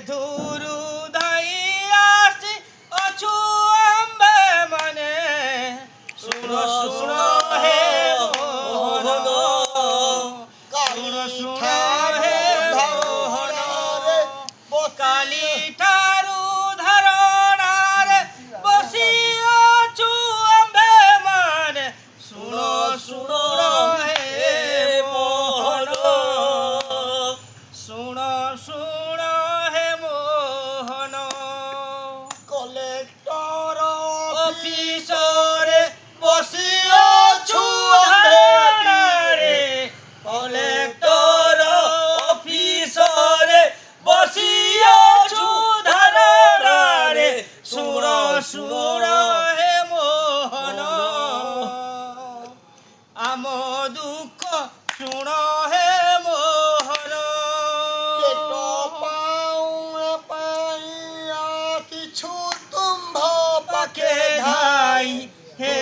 ধুরু ধাই আসি অছু আম্বে মানে শুনো শুনো হে মোহন শুনো শুনো হে মোহন কালী ঠারু ধারণারে বসি অছু আম্বে মানে শুনো শুনো হে মোহন শুনো শুনো হে মোহন কলেক্টর অফিসরে বসি অছু ধারণারে কলেক্টর অফিসরে বসি অছু ধারণারে শুনো শুনো হে মোহন আম দুঃখ শুনো হে মোহন পেট পাউঁ পাইয়া কিছু তুম্ভ পাকে পাকে ধাই ধাই হে